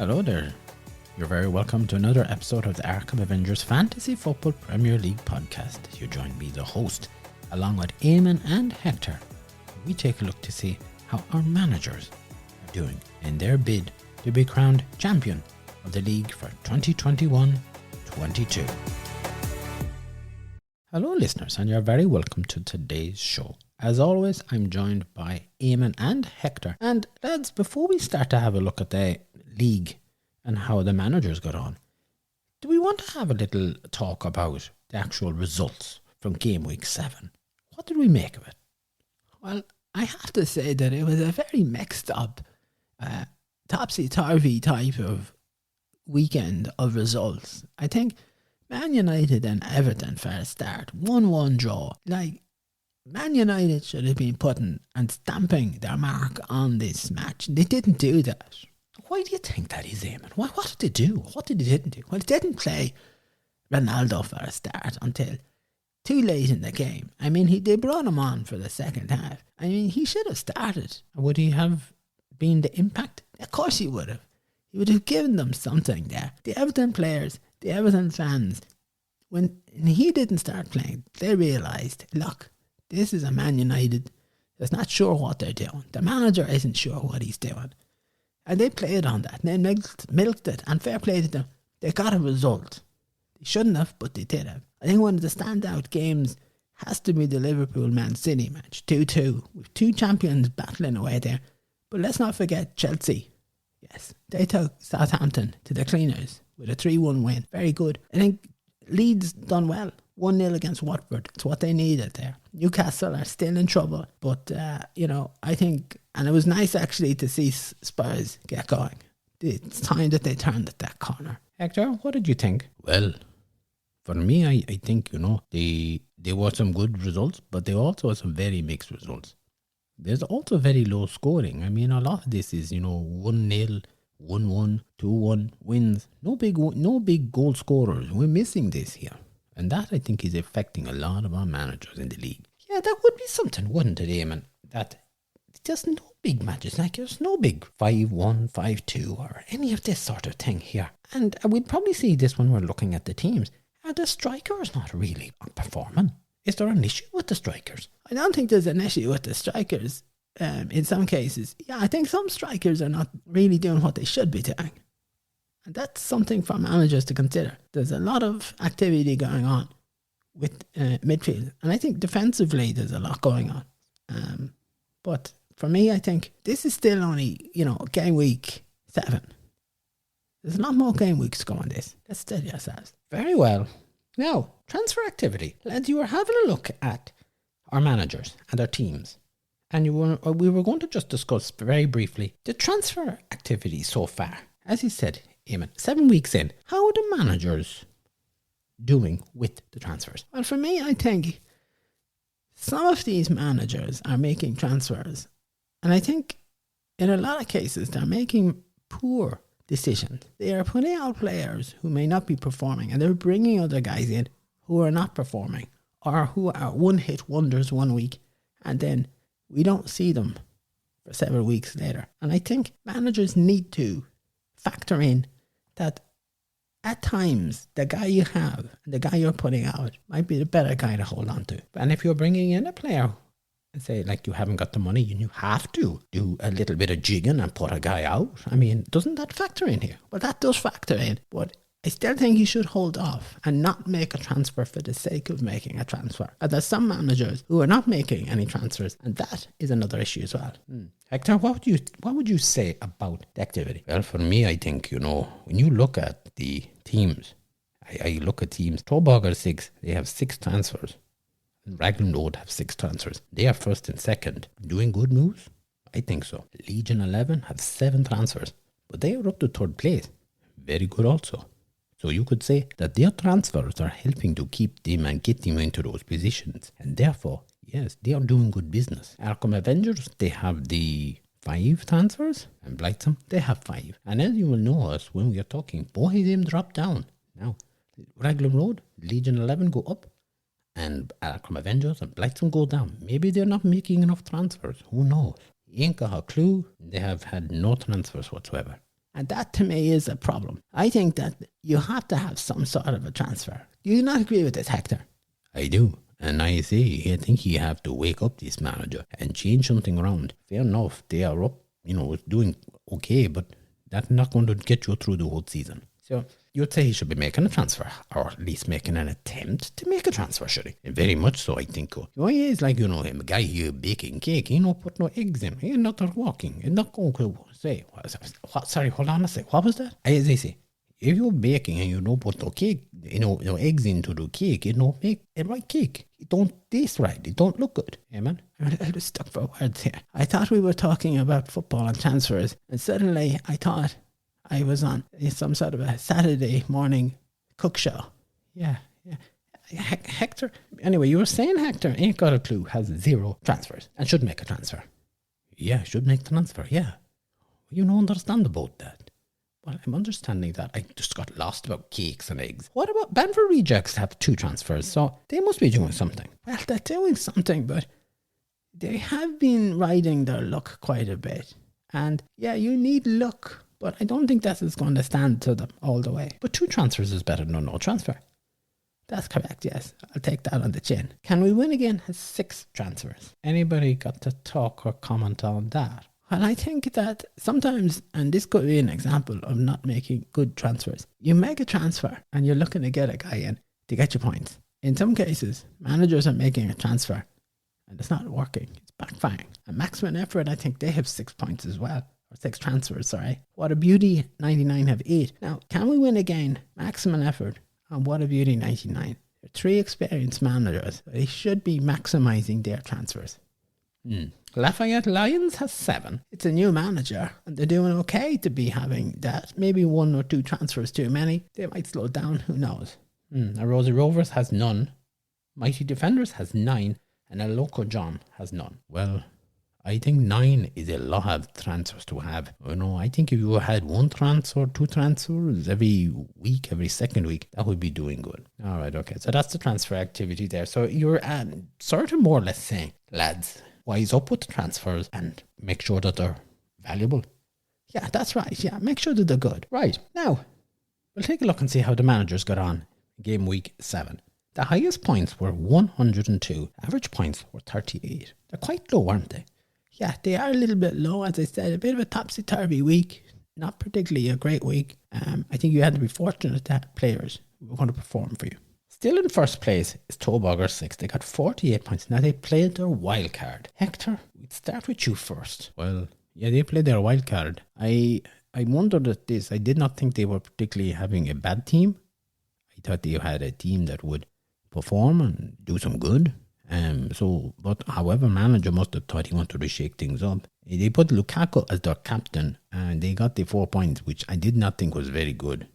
Hello there. You're very welcome to another episode of the Arkham Avengers Fantasy Football Premier League podcast. You join me, the host, along with Eamon and Hector. We take a look to see how our managers are doing in their bid to be crowned champion of the league for 2021-22. Hello listeners, and you're very welcome to today's show. As always, I'm joined by Eamon and Hector. And lads, before we start to have a look at the league and how the managers got on, do we want to have a little talk about the actual results from Gameweek 7? What did we make of it? Well, I have to say that it was a very mixed up, topsy-turvy type of weekend of results. I think Man United and Everton for a start, 1-1 draw. Like, Man United should have been putting and stamping their mark on this match. They didn't do that. Why do you think that is, Eamon? What did they do? What did they didn't do? Well, they didn't play Ronaldo for a start until too late in the game. I mean, they brought him on for the second half. I mean, he should have started. Would he have been the impact? Of course he would have. He would have given them something there. The Everton players, the Everton fans, when he didn't start playing, they realised, look, this is a Man United that's not sure what they're doing. The manager isn't sure what he's doing. And they played on that. They milked it. And fair play to them. They got a result. They shouldn't have, but they did have. I think one of the standout games has to be the Liverpool-Man City match. 2-2. With two champions battling away there. But let's not forget Chelsea. Yes, they took Southampton to the cleaners with a 3-1 win. Very good. I think Leeds done well. 1-0 against Watford. It's what they needed there. Newcastle are still in trouble. But, I think... And it was nice actually to see Spurs get going. It's time that they turned at that corner. Hector, what did you think? Well, for me, I think, they were some good results, but they also were some very mixed results. There's also very low scoring. I mean, a lot of this is, 1-0, 1-1, 2-1 wins. No big goal scorers. We're missing this here. And that, I think, is affecting a lot of our managers in the league. Yeah, that would be something, wouldn't it, Eamon? That just no big matches. Like, there's no big 5-1, 5-2 or any of this sort of thing here. And we'd probably see this when we're looking at the teams. Are the strikers not really performing? Is there an issue with the strikers? I don't think there's an issue with the strikers in some cases. Yeah, I think some strikers are not really doing what they should be doing. And that's something for managers to consider. There's a lot of activity going on with midfield. And I think defensively there's a lot going on. But for me, I think this is still only, game week 7. There's a lot more game weeks going this. Let's steady ourselves. Very well. Now, transfer activity. Lads, you were having a look at our managers and our teams. And we were going to just discuss very briefly the transfer activity so far. As you said, Eamon, 7 weeks in, how are the managers doing with the transfers? Well, for me, I think some of these managers are making transfers. And I think in a lot of cases, they're making poor decisions. They are putting out players who may not be performing, and they're bringing other guys in who are not performing or who are one-hit wonders 1 week, and then we don't see them for several weeks later. And I think managers need to factor in that at times the guy you have and the guy you're putting out might be the better guy to hold on to. And if you're bringing in a player and say, like, you haven't got the money and you have to do a little bit of jigging and put a guy out, I mean, doesn't that factor in here? Well, that does factor in, but I still think you should hold off and not make a transfer for the sake of making a transfer. And there's some managers who are not making any transfers, and that is another issue as well. Hector, what would you say about the activity? Well, for me, I think, when you look at the teams, I look at teams. Tobogger 6, they have 6 transfers. Raglan Road have 6 transfers. They are first and second. Doing good moves? I think so. Legion 11 have 7 transfers, but they are up to 3rd place. Very good also. So you could say that their transfers are helping to keep them and get them into those positions. And therefore, yes, they are doing good business. Arkham Avengers, they have the 5 transfers. And Blightsome, they have 5. And as you will know us when we are talking, both of them drop down. Now, Raglan Road, Legion 11 go up. And Arkham Avengers and Blightsome go down. Maybe they're not making enough transfers. Who knows? You ain't got a clue. They have had no transfers whatsoever. And that to me is a problem. I think that you have to have some sort of a transfer. Do you not agree with this, Hector? I do. And I think he have to wake up this manager and change something around. Fair enough, they are up, doing okay, but that's not going to get you through the whole season. So you'd say he should be making a transfer, or at least making an attempt to make a transfer, should he? And very much so, I think. He is like, him, a guy here baking cake, put no eggs in. He's not walking. He's not going to say, sorry, hold on a sec. What was that? As I say, if you're baking and you don't put no cake, no eggs into the cake, you don't make a right cake. It don't taste right. It don't look good. Yeah, man. I'm a little bit stuck for words here. I thought we were talking about football and transfers, and suddenly I thought I was on some sort of a Saturday morning cook show. Yeah. Hector, anyway, you were saying Hector ain't got a clue, has 0 transfers, and should make a transfer. Yeah, should make the transfer, yeah. You don't understand about that. Well, I'm understanding that. I just got lost about cakes and eggs. What about Banford Rejects have 2 transfers, so they must be doing something. Well, they're doing something, but they have been riding their luck quite a bit. And yeah, you need luck, but I don't think that is going to stand to them all the way. But 2 transfers is better than no transfer. That's correct, yes. I'll take that on the chin. Can we win again? Has 6 transfers. Anybody got to talk or comment on that? Well, I think that sometimes, and this could be an example of not making good transfers, you make a transfer and you're looking to get a guy in to get your points. In some cases, managers are making a transfer and it's not working. It's backfiring. And Maximum Effort, I think they have 6 points as well. Or 6 transfers, sorry. What a Beauty 99 have 8. Now, can we win again? Maximum Effort and What a Beauty 99. They're 3 experienced managers. They should be maximising their transfers. Lafayette Lions has 7. It's a new manager and they're doing okay to be having that. Maybe 1 or 2 transfers too many. They might slow down, who knows. Rosie Rovers has none. Mighty Defenders has 9. And a Loco John has none. Well, I think 9 is a lot of transfers to have. I think if you had 1 transfer, 2 transfers every week, every second week, that would be doing good. All right, okay. So that's the transfer activity there. So you're sort of more or less saying, lads, wise up with the transfers and make sure that they're valuable. Yeah, that's right. Yeah, make sure that they're good. Right. Now, we'll take a look and see how the managers got on game week 7. The highest points were 102. Average points were 38. They're quite low, aren't they? Yeah, they are a little bit low, as I said. A bit of a topsy-turvy week. Not particularly a great week. I think you had to be fortunate to have players who were going to perform for you. Still in first place is Towbogger 6. They got 48 points. Now they played their wild card. Hector, we'd start with you first. Well, yeah, they played their wild card. I wondered at this. I did not think they were particularly having a bad team. I thought they had a team that would perform and do some good. But however, manager must have thought he wanted to shake things up. They put Lukaku as their captain and they got the 4 points, which I did not think was very good.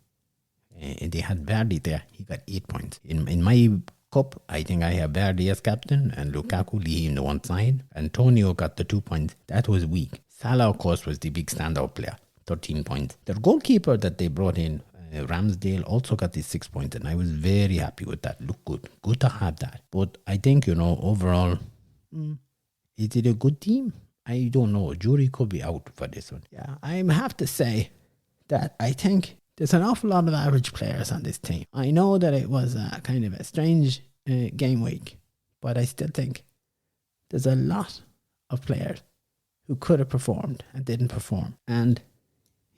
And they had Verdi there. He got 8 points. In my cup, I think I have Verdi as captain and Lukaku leaving the one side. Antonio got the 2 points. That was weak. Salah, of course, was the big standout player. 13 points. Their goalkeeper that they brought in, Ramsdale, also got the 6 points. And I was very happy with that. Looked good. Good to have that. But I think, overall, is it a good team? I don't know. Jury could be out for this one. Yeah, I have to say that I think there's an awful lot of average players on this team. I know that it was a kind of a strange game week, but I still think there's a lot of players who could have performed and didn't perform. And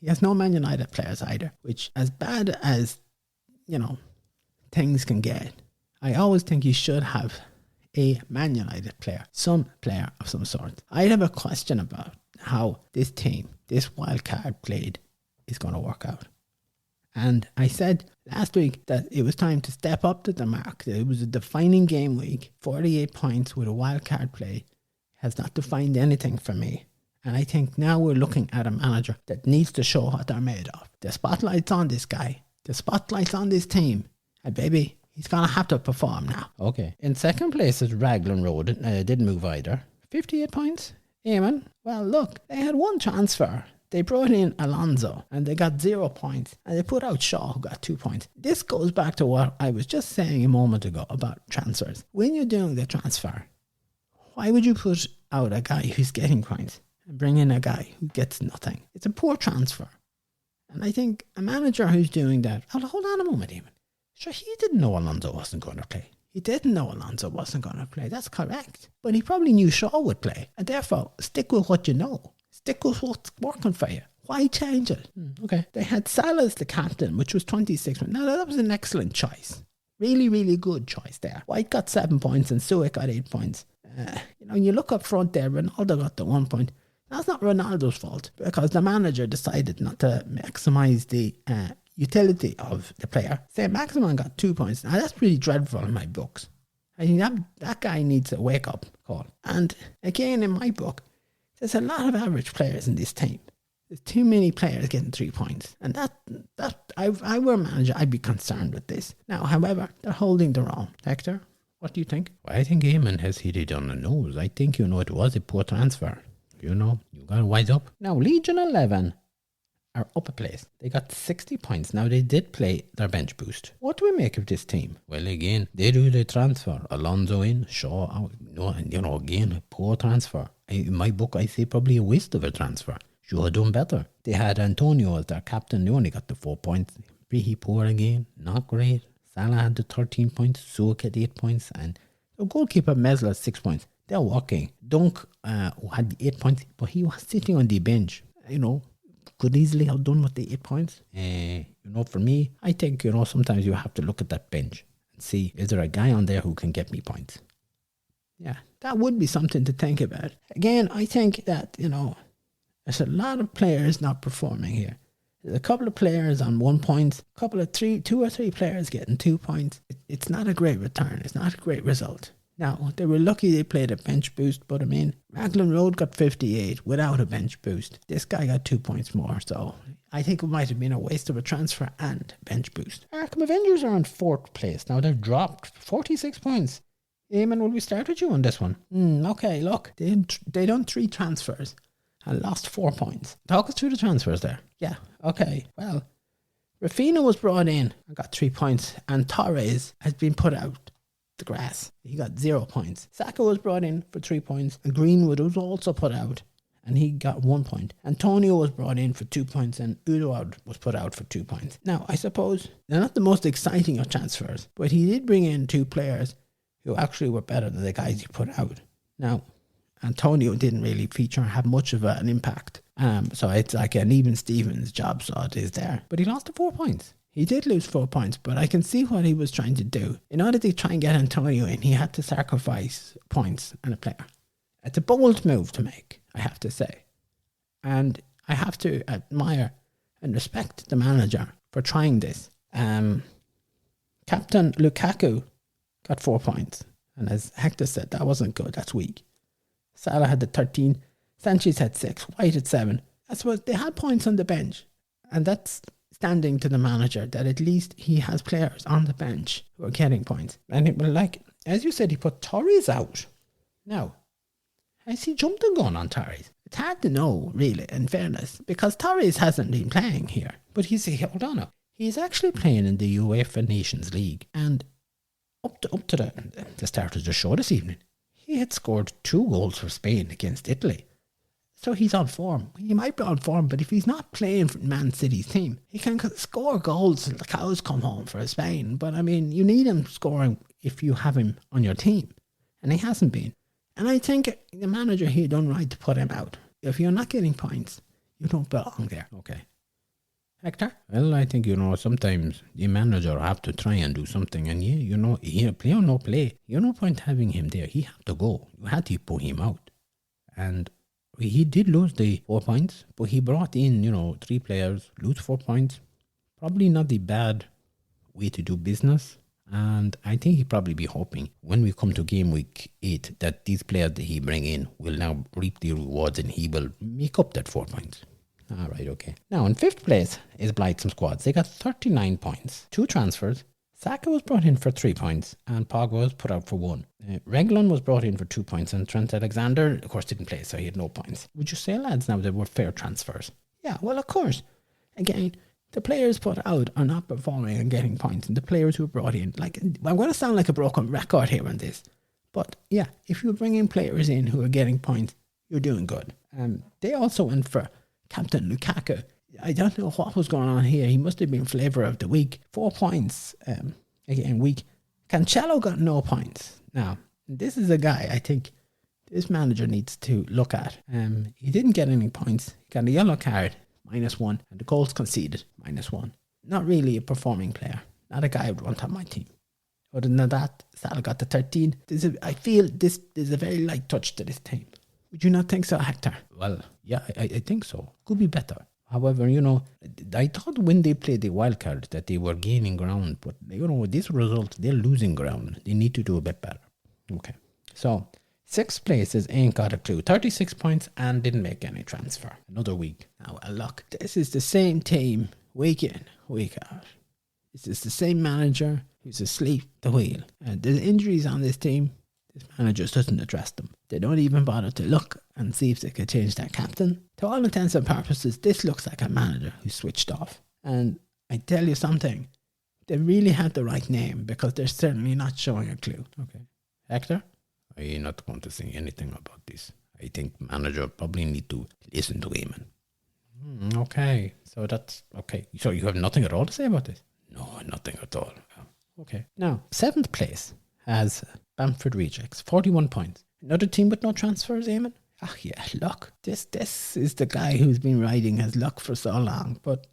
he has no Man United players either, which, as bad as, things can get, I always think you should have a Man United player, some player of some sort. I have a question about how this team, this wild card played, is going to work out. And I said last week that it was time to step up to the mark. It was a defining game week. 48 points with a wild card play has not defined anything for me. And I think now we're looking at a manager that needs to show what they're made of. The spotlight's on this guy. The spotlight's on this team. And baby, he's going to have to perform now. Okay. In second place is Raglan Road. Didn't move either. 58 points. Eamon. Well, look, they had 1 transfer. They brought in Alonso and they got 0 points. And they put out Shaw, who got 2 points. This goes back to what I was just saying a moment ago about transfers. When you're doing the transfer, why would you put out a guy who's getting points and bring in a guy who gets nothing? It's a poor transfer. And I think a manager who's doing that, hold on a moment, Eamon. Sure, he didn't know Alonso wasn't going to play. He didn't know Alonso wasn't going to play. That's correct. But he probably knew Shaw would play. And therefore, stick with what you know. Stick with what's working for you. Why change it? Okay. They had Salah as the captain, which was 26. Now, that was an excellent choice. Really, really good choice there. White got 7 points and Suik got 8 points. You look up front there, Ronaldo got the 1 point. That's not Ronaldo's fault because the manager decided not to maximise the utility of the player. Say Maximin got 2 points. Now that's pretty dreadful in my books. I think that guy needs a wake up call. And again, in my book, there's a lot of average players in this team. There's too many players getting 3 points. And if I were a manager, I'd be concerned with this. Now, however, they're holding their own. Hector, what do you think? Well, I think Eamon has hit it on the nose. I think, it was a poor transfer. You got to wise up. Now, Legion 11 are up a place. They got 60 points. Now, they did play their bench boost. What do we make of this team? Well, again, they do the transfer. Alonso in, Shaw out. Again, a poor transfer. In my book, I say probably a waste of a transfer. Should have done better. They had Antonio as their captain. They only got the 4 points. Pretty poor again. Not great. Salah had the 13 points. Suik had 8 points. And the goalkeeper Mesler had 6 points. They're working. Dunk who had the 8 points, but he was sitting on the bench. Could easily have done with the 8 points. For me, I think, sometimes you have to look at that bench and see, is there a guy on there who can get me points? Yeah, that would be something to think about. Again, I think that, there's a lot of players not performing here. There's a couple of players on 1 point, two or three players getting 2 points. It's not a great return. It's not a great result. Now, they were lucky they played a bench boost, but Raglan Road got 58 without a bench boost. This guy got 2 points more, so I think it might have been a waste of a transfer and bench boost. Arkham Avengers are in 4th place. Now, they've dropped 46 points. Eamon, will we start with you on this one? Okay, look, they done 3 transfers and lost 4 points. Talk us through the transfers there. Yeah, okay, well, Rafina was brought in and got 3 points, and Torres has been put out the grass. He got 0 points. Saka was brought in for 3 points, and Greenwood was also put out and he got 1 point. Antonio was brought in for 2 points and Udo was put out for 2 points. Now, I suppose they're not the most exciting of transfers, but he did bring in 2 players who actually were better than the guys he put out. Now, Antonio didn't really feature and have much of an impact. So it's like an even Stevens job sort is there. But he lost to 4 points. He did lose 4 points, but I can see what he was trying to do. In order to try and get Antonio in, he had to sacrifice points and a player. It's a bold move to make, I have to say. And I have to admire and respect the manager for trying this. Captain Lukaku got 4 points. And as Hector said, that wasn't good, that's weak. Salah had the 13, Sanchez had 6, White had 7. That's what they had points on the bench. And that's standing to the manager that at least he has players on the bench who are getting points. And it will, as you said, he put Torres out. Now, has he jumped the gun on Torres? It's hard to know, really, in fairness, because Torres hasn't been playing here. But hold on now. He's actually playing in the UEFA Nations League. And up to the start of the show this evening, he had scored 2 goals for Spain against Italy. So he's on form. He might be on form, but if he's not playing for Man City's team, he can score goals and the cows come home for Spain. But you need him scoring if you have him on your team. And he hasn't been. And I think the manager here done right to put him out. If you're not getting points, you don't belong there. Okay. Hector? Well, I think, sometimes the manager have to try and do something. And play or no play, no point having him there. He had to go. You had to put him out. And he did lose the 4 points, but he brought in, 3 players, lose 4 points. Probably not the bad way to do business. And I think he'd probably be hoping when we come to Gameweek 8 that these players that he bring in will now reap the rewards and he will make up that 4 points. All right, okay. Now, in 5th place is Blightsome Squads. They got 39 points, 2 transfers. Saka was brought in for 3 points and Pogba was put out for 1. Reguilon was brought in for 2 points and Trent Alexander, of course, didn't play, so he had no points. Would you say, lads, now they were fair transfers? Yeah, well, of course. Again, the players put out are not performing and getting points, and the players who are brought in, I'm going to sound like a broken record here on this, but yeah, if you bring in players in who are getting points, you're doing good. They also went for Captain Lukaku. I don't know what was going on here. He must have been flavour of the week. 4 points again week. Cancelo got no points. Now, this is a guy I think this manager needs to look at. He didn't get any points. He got a yellow card, -1, and the goals conceded, -1. Not really a performing player. Not a guy I would want on my team. Other than that, Salah got the 13. I feel this is a very light touch to this team. Would you not think so, Hector? Well, yeah, I think so. Could be better. However, I thought when they played the wildcard that they were gaining ground, but with this result, they're losing ground. They need to do a bit better. Okay, so 6th places ain't got a clue. 36 points and didn't make any transfer. Another week. Now, look, this is the same team week in, week out. This is the same manager who's asleep at the wheel. There's injuries on this team. This manager doesn't address them. They don't even bother to look and see if they could change their captain. To all intents and purposes, this looks like a manager who switched off. And I tell you something, they really had the right name because they're certainly not showing a clue. Okay. Hector? I'm not going to say anything about this. I think manager probably need to listen to Eamon. Okay. So that's okay. So you have nothing at all to say about this? No, nothing at all. Okay. Now, 7th place has Bamford Rejects, 41 points. Another team with no transfers, Eamon? Ah, yeah, luck. This is the guy who's been riding his luck for so long. But,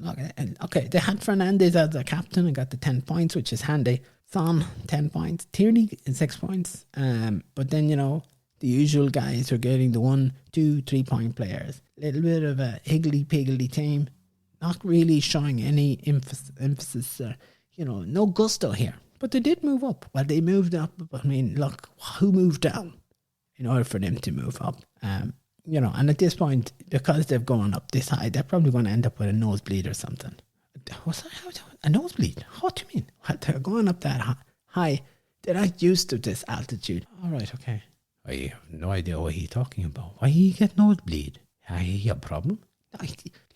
okay, they had Fernandes as their captain and got the 10 points, which is handy. Son, 10 points. Tierney, 6 points. But then, the usual guys are getting the 1, 2, 3 point players. A little bit of a higgledy-piggledy team. Not really showing any emphasis, no gusto here. But they did move up. Well, they moved up. I mean, look, who moved down in order for them to move up? And at this point, because they've gone up this high, they're probably going to end up with a nosebleed or something. What's that? A nosebleed? What do you mean? What, they're going up that high. They're not used to this altitude. All right, okay. I have no idea what he's talking about. Why he get nosebleed? He a problem?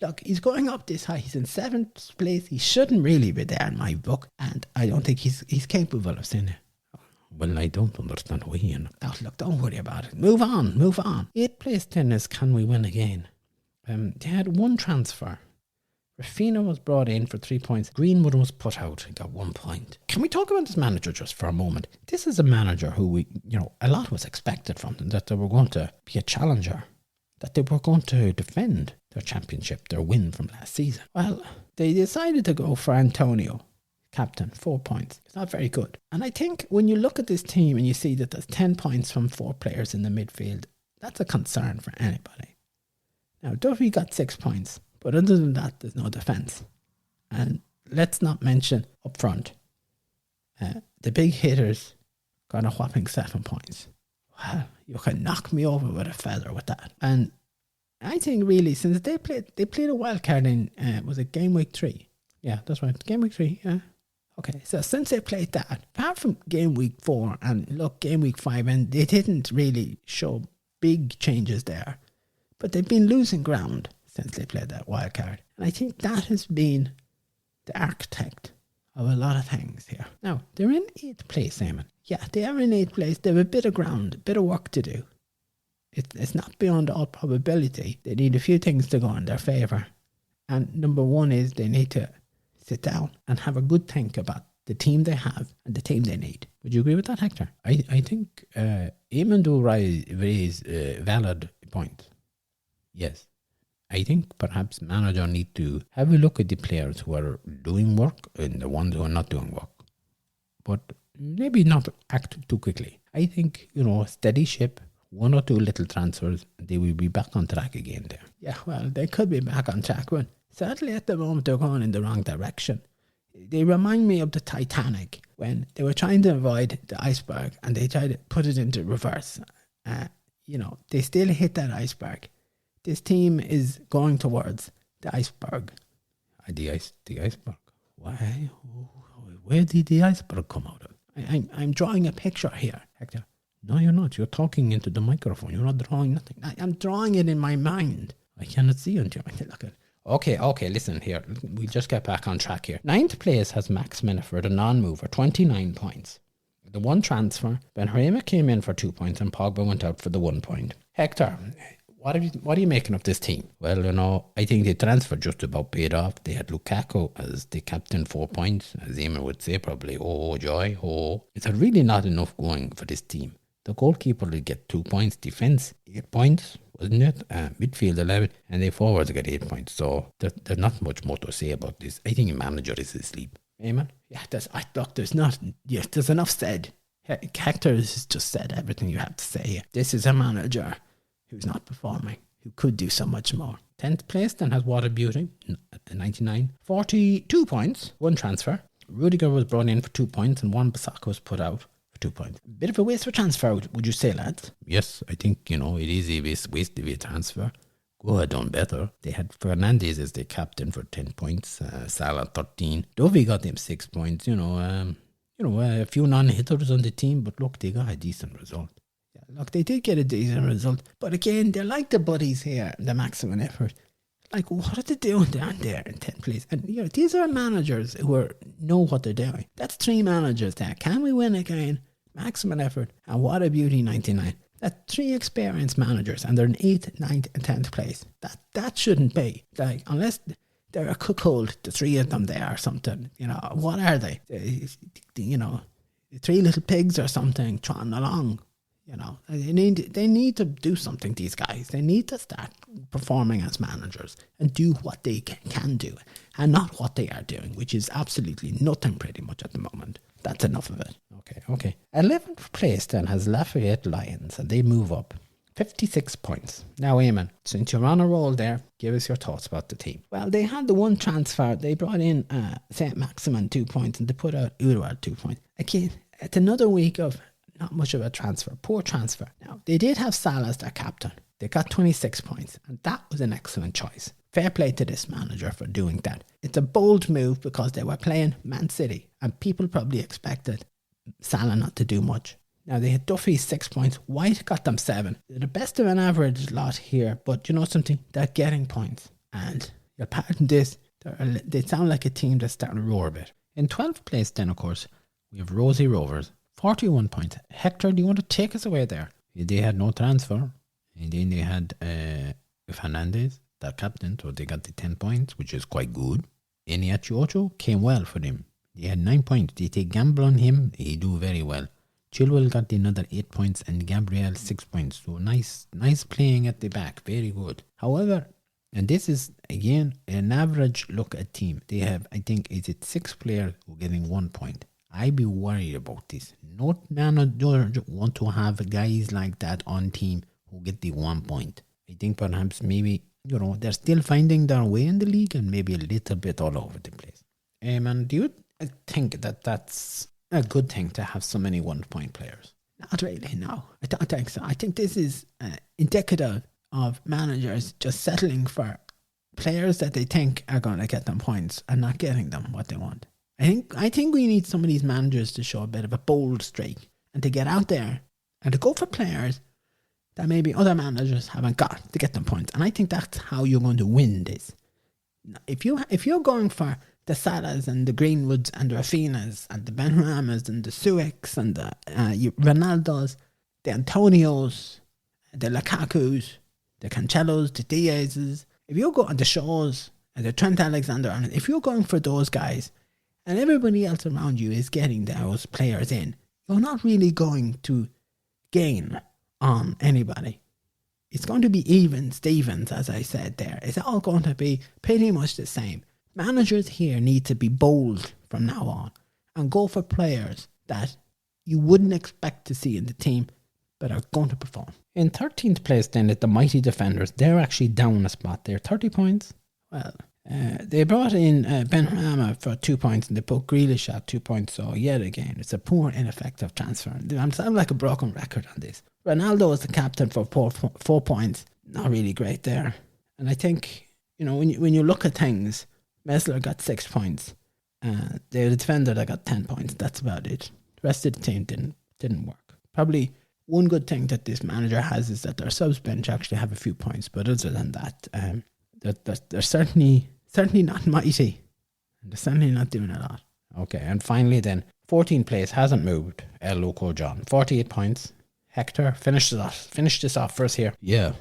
Look, he's going up this high. He's in 7th place. He shouldn't really be there in my book. And I don't think he's capable of saying it. Well, I don't understand why. Look, don't worry about it. Move on. 8th place tennis, can we win again? They had 1 transfer. Rafinha was brought in for 3 points. Greenwood was put out and got 1 point. Can we talk about this manager just for a moment? This is a manager who a lot was expected from them, that they were going to be a challenger, that they were going to defend their championship, their win from last season. Well, they decided to go for Antonio, captain, 4 points. It's not very good. And I think when you look at this team and you see that there's 10 points from 4 players in the midfield, that's a concern for anybody. Now, Duffy got 6 points, but other than that, there's no defence. And let's not mention up front, the big hitters got a whopping 7 points. Well, you can knock me over with a feather with that. And I think really, since they played a wild card in, was it Gameweek 3? Yeah, that's right. Gameweek 3, yeah. Okay, so since they played that, apart from Gameweek 4 and look, Gameweek 5, and they didn't really show big changes there. But they've been losing ground since they played that wild card. And I think that has been the architect of a lot of things here. Now, they're in 8th place, Eamon. Yeah, they are in 8th place. They have a bit of ground, a bit of work to do. It's not beyond all probability. They need a few things to go in their favour. And number one is they need to sit down and have a good think about the team they have and the team they need. Would you agree with that, Hector? I think Eamon do raise valid points. Yes. I think perhaps manager need to have a look at the players who are doing work and the ones who are not doing work. But maybe not act too quickly. I think, steady ship, 1 or 2 little transfers, they will be back on track again there. Yeah, well, they could be back on track, but sadly at the moment they're going in the wrong direction. They remind me of the Titanic when they were trying to avoid the iceberg and they tried to put it into reverse. They still hit that iceberg. This team is going towards the iceberg. The iceberg? Why? Where did the iceberg come out of? I'm drawing a picture here, Hector. No, you're not. You're talking into the microphone. You're not drawing nothing. I'm drawing it in my mind. I cannot see until I look at it. Okay, listen here. We just get back on track here. 9th place has Max Miniford, a non-mover, 29 points. The 1 transfer, Benrahma came in for 2 points and Pogba went out for the 1 point. Hector, What are you making of this team? Well, I think the transfer just about paid off. They had Lukaku as the captain, 4 points. As Eamon would say, probably, oh, joy, oh. It's really not enough going for this team. The goalkeeper will get 2 points. Defence, 8 points, wasn't it? Midfield, 11. And the forwards get 8 points. So there's not much more to say about this. I think the manager is asleep. Eamon? Yeah, there's enough said. Hector has just said everything you have to say here. This is a manager who's not performing, who could do so much more. 10th place then has Water Beauty, 99. 42 points, 1 transfer. Rudiger was brought in for 2 points and Wan-Bissaka was put out for 2 points. Bit of a waste for transfer, would you say, lads? Yes, I think, it is a waste of a transfer. Go ahead, done better. They had Fernandes as the captain for 10 points, Salah 13. Dovey got them 6 points, a few non-hitters on the team, but look, they got a decent result. Yeah, look, they did get a decent result, but again, they're like the buddies here, the maximum effort. Like, what are they doing down there in 10th place? And, these are managers who know what they're doing. That's 3 managers there. Can we win again? Maximum effort. And What a Beauty, 99. That's 3 experienced managers, and they're in 8th, 9th, and 10th place. That shouldn't be. Like, unless they're a cuckold, the 3 of them there or something. What are they? 3 little pigs or something trotting along. They need to do something, these guys. They need to start performing as managers and do what they can do and not what they are doing, which is absolutely nothing pretty much at the moment. That's enough of it. Okay. 11th place then has Lafayette Lions, and they move up. 56 points. Now, Eamon, since you're on a roll there, give us your thoughts about the team. Well, they had the 1 transfer. They brought in St. Maximin 2 points, and they put out Uruguay 2 points. Again, it's another week of not much of a transfer. Poor transfer. Now, they did have Salah as their captain. They got 26 points, and that was an excellent choice. Fair play to this manager for doing that. It's a bold move because they were playing Man City, and people probably expected Salah not to do much. Now, they had Duffy 6 points. White got them 7. They're the best of an average lot here, but you know something? They're getting points. And you'll pardon this, they sound like a team that's starting to roar a bit. In 12th place then, of course, we have Rosie Rovers, 41 points. Hector, do you want to take us away there? They had no transfer. And then they had Fernandes, their captain, so they got the 10 points, which is quite good. Eniachocho came well for them. They had 9 points. They take gamble on him, he do very well. Chilwell got another 8 points and Gabriel 6 points. So nice playing at the back. Very good. However, and this is, again, an average look at team. They have, I think, is it 6 players who are getting 1 point. I'd be worried about this. Not manager want to have guys like that on team who get the 1 point. I think perhaps maybe, they're still finding their way in the league and maybe a little bit all over the place. Man, do you think that that's a good thing to have so many 1 point players? Not really, no. I don't think so. I think this is indicative of managers just settling for players that they think are going to get them points and not getting them what they want. I think we need some of these managers to show a bit of a bold streak and to get out there and to go for players that maybe other managers haven't got to get them points. And I think that's how you're going to win this. If you're going for the Salahs and the Greenwoods and the Rafinhas and the Benramas and the Suiks and the Ronaldos, the Antonios, the Lukakus, the Cancelos, the Diazes, if you're going the Shaws and the Trent Alexander-Arnold, if you're going for those guys and everybody else around you is getting those players in, you're not really going to gain on anybody. It's going to be even Stevens, as I said there. It's all going to be pretty much the same. Managers here need to be bold from now on and go for players that you wouldn't expect to see in the team but are going to perform. In 13th place then at the Mighty Defenders, they're actually down a spot. They're 30 points. Well, they brought in Benrahma for 2 points and they put Grealish at 2 points. So yet again, it's a poor, ineffective transfer. I'm sounding like a broken record on this. Ronaldo is the captain for 4 points. Not really great there. And I think, when you look at things, Mesler got 6 points. They're the defender that got 10 points. That's about it. The rest of the team didn't work. Probably one good thing that this manager has is that their subs bench actually have a few points. But other than that, they're certainly not mighty. They're certainly not doing a lot. Okay, and finally then, 14th place hasn't moved. El Loco John, 48 points. Hector, finish this off first here. Yeah,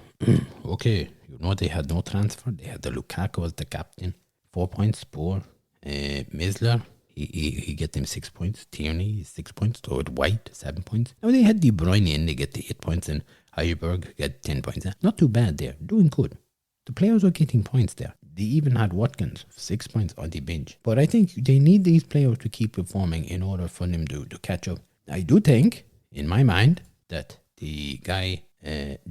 Okay, you know they had no transfer. They had the Lukaku as the captain. 4 points. Spore. Misler, he get them 6 points. Tierney, 6 points. So it White, 7 points. Now they had De Bruyne in, they get the 8 points. And Heiberg get 10 points. Not too bad there. Doing good. The players are getting points there. They even had Watkins, 6 points on the bench. But I think they need these players to keep performing in order for them to catch up. I do think, in my mind, that the guy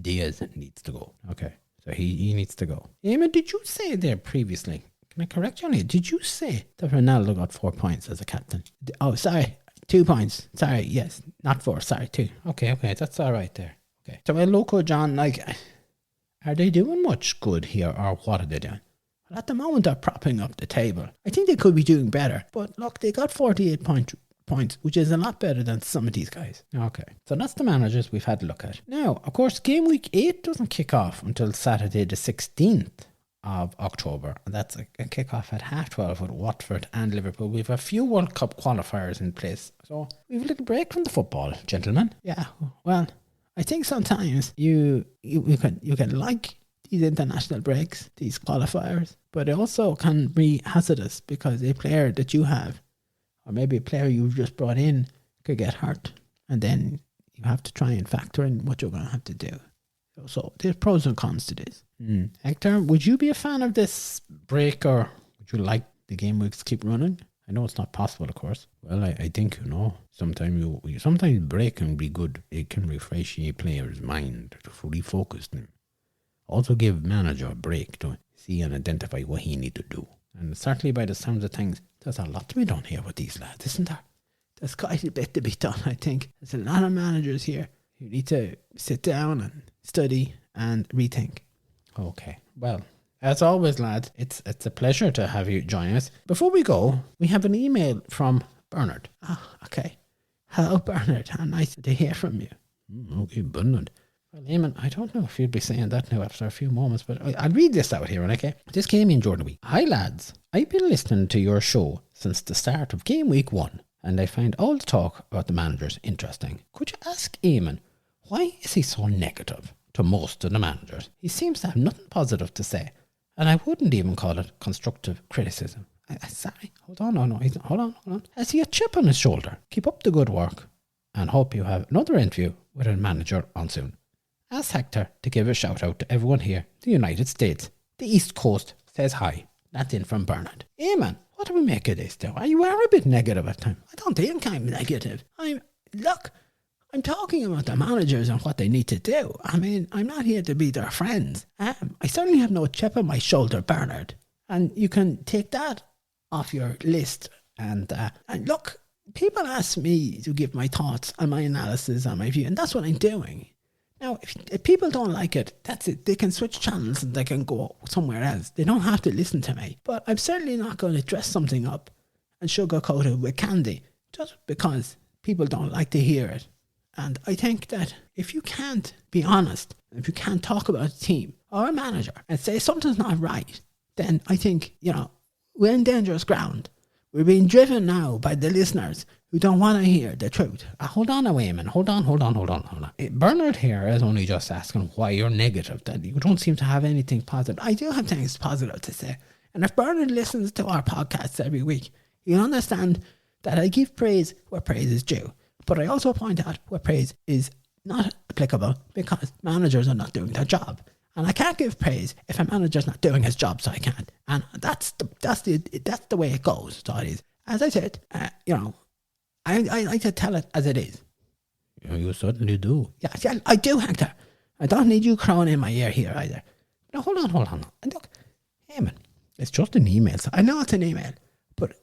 Diaz needs to go. Okay, so he needs to go. Eamon, did you say there previously? Can I correct you on it? Did you say that Ronaldo got 4 points as a captain? Oh, sorry, 2 points. Sorry, yes, not 4. Sorry, 2. Okay, that's all right there. Okay, so Loco John, like, are they doing much good here, or what are they doing? Well, at the moment, they're propping up the table. I think they could be doing better, but look, they got 48 points, which is a lot better than some of these guys. Okay, so that's the managers we've had to look at. Now, of course, game week 8 doesn't kick off until Saturday the 16th of October. That's a kick-off at 12:30 with Watford and Liverpool. We have a few World Cup qualifiers in place, so we have a little break from the football, gentlemen. Yeah, well, I think sometimes you can like these international breaks, these qualifiers, but it also can be hazardous because a player that you have, or maybe a player you've just brought in, could get hurt, and then you have to try and factor in what you're going to have to do. So there's pros and cons to this. Hector, would you be a fan of this break, or would you like the game weeks to keep running? I know it's not possible, of course. Well, I think, sometimes break can be good. It can refresh a player's mind to fully focus them. Also give manager a break to see and identify what he need to do. And certainly by the sounds of things, there's a lot to be done here with these lads, isn't there? There's quite a bit to be done, I think. There's a lot of managers here who need to sit down and study and rethink. Okay, well, as always, lads, it's a pleasure to have you join us. Before we go, we have an email from Bernard. Okay. Hello, Bernard. How nice to hear from you. Okay, Bernard. Well, Eamon, I don't know if you'd be saying that now after a few moments, but I'll read this out here, okay? This came in during the week. Hi, lads. I've been listening to your show since the start of Game Week 1, and I find all the talk about the managers interesting. Could you ask Eamon, why is he so negative to most of the managers? He seems to have nothing positive to say, and I wouldn't even call it constructive criticism. Sorry, hold on. Hold on. Has he a chip on his shoulder? Keep up the good work, and hope you have another interview with a manager on soon. Ask Hector to give a shout out to everyone here, the United States. The East Coast says hi. That's in from Bernard. Hey man, what do we make of this though? You are a bit negative at times. I don't think I'm negative. I'm talking about the managers and what they need to do. I mean, I'm not here to be their friends. I certainly have no chip on my shoulder, Bernard. And you can take that off your list. And look, people ask me to give my thoughts and my analysis and my view, and that's what I'm doing. Now, if people don't like it, that's it. They can switch channels and they can go somewhere else. They don't have to listen to me. But I'm certainly not going to dress something up and sugarcoat it with candy just because people don't like to hear it. And I think that if you can't be honest, if you can't talk about a team or a manager and say something's not right, then I think, we're in dangerous ground. We're being driven now by the listeners who don't want to hear the truth. Hold on a minute. Hold on. Bernard here is only just asking why you're negative, that you don't seem to have anything positive. I do have things positive to say. And if Bernard listens to our podcasts every week, you'll understand that I give praise where praise is due. But I also point out where praise is not applicable because managers are not doing their job. And I can't give praise if a manager's not doing his job, so I can't. And that's the way it goes. So it is. As I said, I like to tell it as it is. You certainly do. Yeah, I do, Hector. I don't need you crowing in my ear here either. No, hold on. And look, Eamon, it's just an email. So I know it's an email, but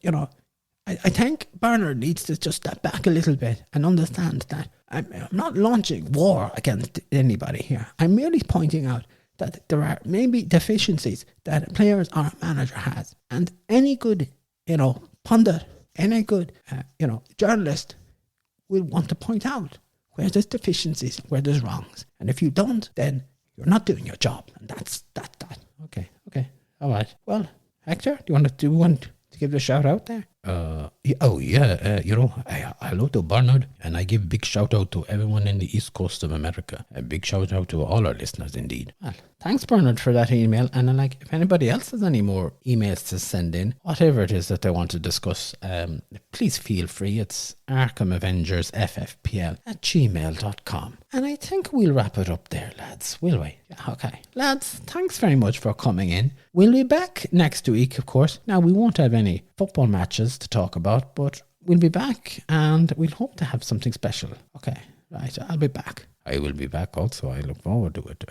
I think Bernard needs to just step back a little bit and understand that I'm not launching war against anybody here. I'm merely pointing out that there are maybe deficiencies that players or a manager has. And any good, pundit, any good, journalist will want to point out where there's deficiencies, where there's wrongs. And if you don't, then you're not doing your job. And that's that. Okay. All right. Well, Hector, do you want to give a shout out there? Hello to Bernard, and I give big shout out to everyone in the East Coast of America. A big shout out to all our listeners, indeed. Well, thanks, Bernard, for that email. And if anybody else has any more emails to send in, whatever it is that they want to discuss, please feel free. It's Arkham Avengers FFPL at gmail.com. And I think we'll wrap it up there, lads, will we? Yeah, okay. Lads, thanks very much for coming in. We'll be back next week, of course. Now, we won't have any football matches to talk about, but we'll be back and we'll hope to have something special. Okay, right, I'll be back. I will be back also. I look forward to it.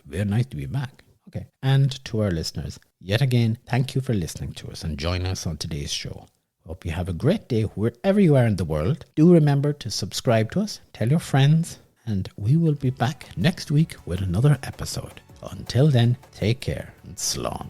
Very nice to be back. Okay, and to our listeners, yet again, thank you for listening to us and joining us on today's show. Hope you have a great day wherever you are in the world. Do remember to subscribe to us, tell your friends, and we will be back next week with another episode. Until then, take care and slán.